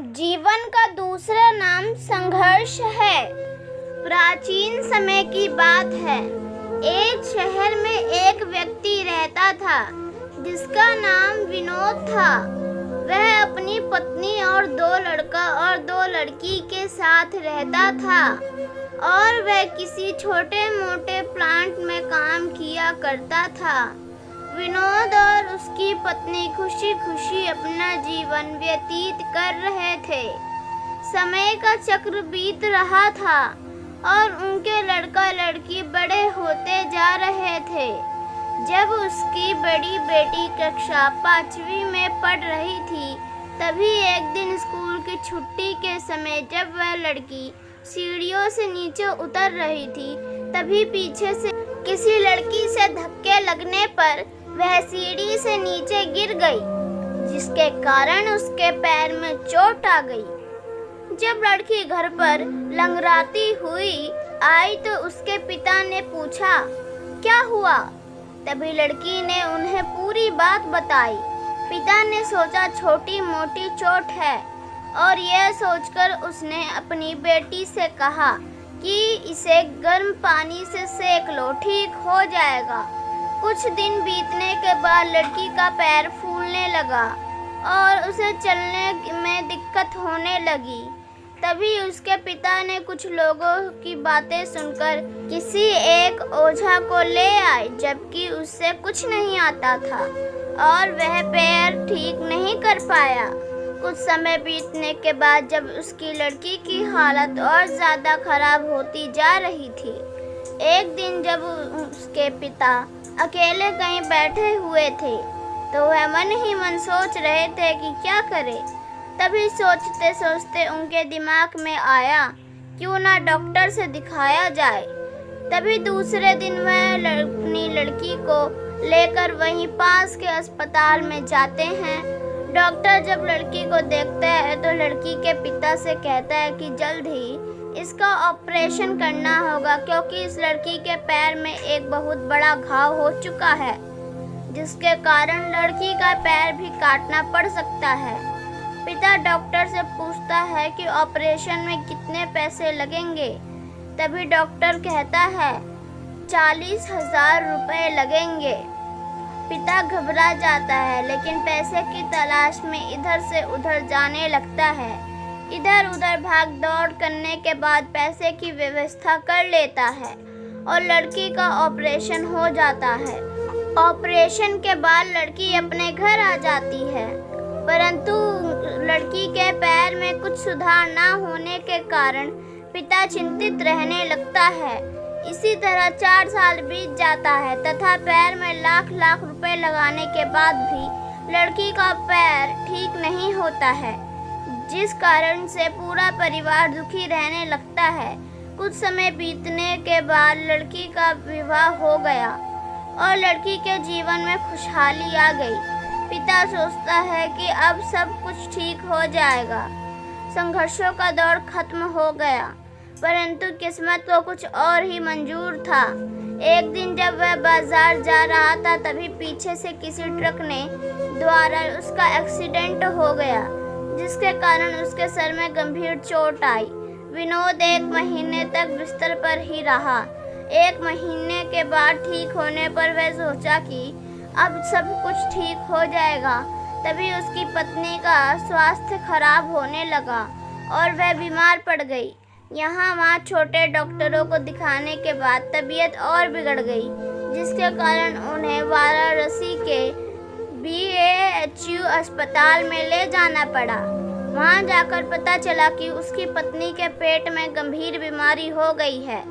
जीवन का दूसरा नाम संघर्ष है। प्राचीन समय की बात है। एक शहर में एक व्यक्ति रहता था जिसका नाम विनोद था। वह अपनी पत्नी और दो लड़का और दो लड़की के साथ रहता था और वह किसी छोटे मोटे प्लांट में काम किया करता था। विनोद और उसकी पत्नी खुशी खुशी अपना जीवन व्यतीत कर रहे थे। समय का चक्र बीत रहा था और उनके लड़का लड़की बड़े होते जा रहे थे। जब उसकी बड़ी बेटी कक्षा 5वीं में पढ़ रही थी, तभी एक दिन स्कूल की छुट्टी के समय जब वह लड़की सीढ़ियों से नीचे उतर रही थी, तभी पीछे से किसी लड़की से धक्के लगने पर वह सीढ़ी से नीचे गिर गई, जिसके कारण उसके पैर में चोट आ गई। जब लड़की घर पर लंगड़ाती हुई आई तो उसके पिता ने पूछा, क्या हुआ? तभी लड़की ने उन्हें पूरी बात बताई। पिता ने सोचा छोटी मोटी चोट है और यह सोचकर उसने अपनी बेटी से कहा कि इसे गर्म पानी से सेक लो, ठीक हो जाएगा। कुछ दिन बीतने के बाद लड़की का पैर फूलने लगा और उसे चलने में दिक्कत होने लगी। तभी उसके पिता ने कुछ लोगों की बातें सुनकर किसी एक ओझा को ले आए, जबकि उससे कुछ नहीं आता था और वह पैर ठीक नहीं कर पाया। कुछ समय बीतने के बाद जब उसकी लड़की की हालत और ज़्यादा खराब होती जा रही थी, एक दिन जब उसके पिता अकेले कहीं बैठे हुए थे तो वह मन ही मन सोच रहे थे कि क्या करें। तभी सोचते सोचते उनके दिमाग में आया, क्यों ना डॉक्टर से दिखाया जाए। तभी दूसरे दिन वह अपनी लड़की को लेकर वहीं पास के अस्पताल में जाते हैं। डॉक्टर जब लड़की को देखता है तो लड़की के पिता से कहता है कि जल्द ही इसका ऑपरेशन करना होगा, क्योंकि इस लड़की के पैर में एक बहुत बड़ा घाव हो चुका है, जिसके कारण लड़की का पैर भी काटना पड़ सकता है। पिता डॉक्टर से पूछता है कि ऑपरेशन में कितने पैसे लगेंगे। तभी डॉक्टर कहता है 40,000 रुपये लगेंगे। पिता घबरा जाता है, लेकिन पैसे की तलाश में इधर से उधर जाने लगता है। इधर उधर भाग दौड़ करने के बाद पैसे की व्यवस्था कर लेता है और लड़की का ऑपरेशन हो जाता है। ऑपरेशन के बाद लड़की अपने घर आ जाती है, परंतु लड़की के पैर में कुछ सुधार ना होने के कारण पिता चिंतित रहने लगता है। इसी तरह 4 साल बीत जाता है तथा पैर में लाख लाख रुपए लगाने के बाद भी लड़की का पैर ठीक नहीं होता है, जिस कारण से पूरा परिवार दुखी रहने लगता है। कुछ समय बीतने के बाद लड़की का विवाह हो गया और लड़की के जीवन में खुशहाली आ गई। पिता सोचता है कि अब सब कुछ ठीक हो जाएगा, संघर्षों का दौर खत्म हो गया, परंतु किस्मत को कुछ और ही मंजूर था। एक दिन जब वह बाजार जा रहा था, तभी पीछे से किसी ट्रक ने द्वारा उसका एक्सीडेंट हो गया, जिसके कारण उसके सर में गंभीर चोट आई। विनोद 1 महीने तक बिस्तर पर ही रहा। 1 महीने के बाद ठीक होने पर वह सोचा कि अब सब कुछ ठीक हो जाएगा। तभी उसकी पत्नी का स्वास्थ्य खराब होने लगा और वह बीमार पड़ गई। यहाँ वहाँ छोटे डॉक्टरों को दिखाने के बाद तबीयत और बिगड़ गई, जिसके कारण उन्हें वाराणसी के BAHU अस्पताल में ले जाना पड़ा। वहाँ जाकर पता चला कि उसकी पत्नी के पेट में गंभीर बीमारी हो गई है,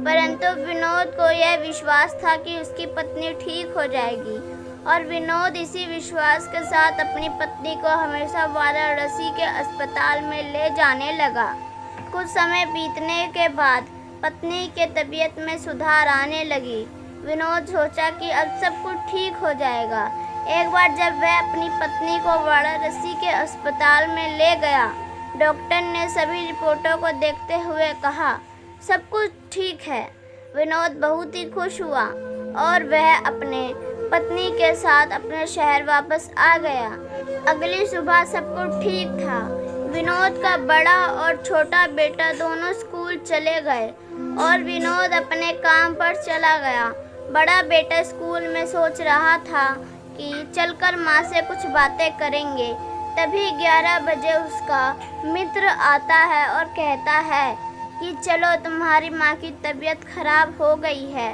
परंतु विनोद को यह विश्वास था कि उसकी पत्नी ठीक हो जाएगी और विनोद इसी विश्वास के साथ अपनी पत्नी को हमेशा वाराणसी के अस्पताल में ले जाने लगा। कुछ समय बीतने के बाद पत्नी के तबीयत में सुधार आने लगी। विनोद सोचा कि अब सब कुछ ठीक हो जाएगा। एक बार जब वह अपनी पत्नी को वाराणसी के अस्पताल में ले गया, डॉक्टर ने सभी रिपोर्टों को देखते हुए कहा, सब कुछ ठीक है। विनोद बहुत ही खुश हुआ और वह अपने पत्नी के साथ अपने शहर वापस आ गया। अगली सुबह सब कुछ ठीक था। विनोद विनोद का बड़ा और छोटा बेटा दोनों स्कूल चले गए और विनोद अपने काम पर चला गया। बड़ा बेटा स्कूल में सोच रहा था कि चलकर माँ से कुछ बातें करेंगे। तभी 11 बजे उसका मित्र आता है और कहता है कि चलो, तुम्हारी माँ की तबीयत खराब हो गई है।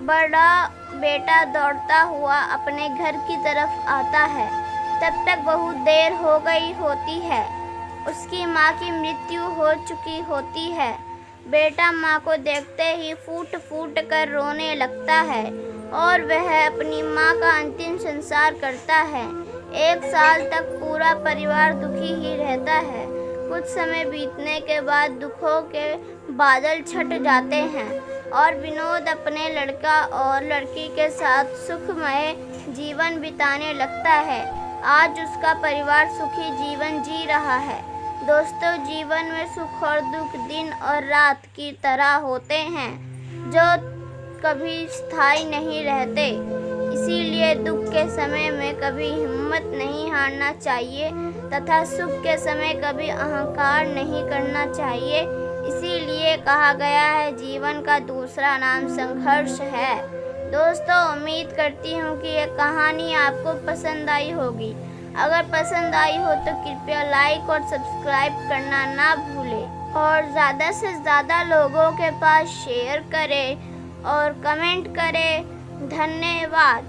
बड़ा बेटा दौड़ता हुआ अपने घर की तरफ आता है। तब तक बहुत देर हो गई होती है। उसकी माँ की मृत्यु हो चुकी होती है। बेटा माँ को देखते ही फूट फूट कर रोने लगता है और वह अपनी माँ का अंतिम संस्कार करता है। 1 साल तक पूरा परिवार दुखी ही रहता है। कुछ समय बीतने के बाद दुखों के बादल छट जाते हैं और विनोद अपने लड़का और लड़की के साथ सुखमय जीवन बिताने लगता है। आज उसका परिवार सुखी जीवन जी रहा है। दोस्तों, जीवन में सुख और दुख दिन और रात की तरह होते हैं, जो कभी स्थायी नहीं रहते। इसीलिए दुख के समय में कभी हिम्मत नहीं हारना चाहिए तथा सुख के समय कभी अहंकार नहीं करना चाहिए। इसीलिए कहा गया है, जीवन का दूसरा नाम संघर्ष है। दोस्तों, उम्मीद करती हूँ कि ये कहानी आपको पसंद आई होगी। अगर पसंद आई हो तो कृपया लाइक और सब्सक्राइब करना ना भूलें और ज़्यादा से ज़्यादा लोगों के पास शेयर करें और कमेंट करें। धन्यवाद।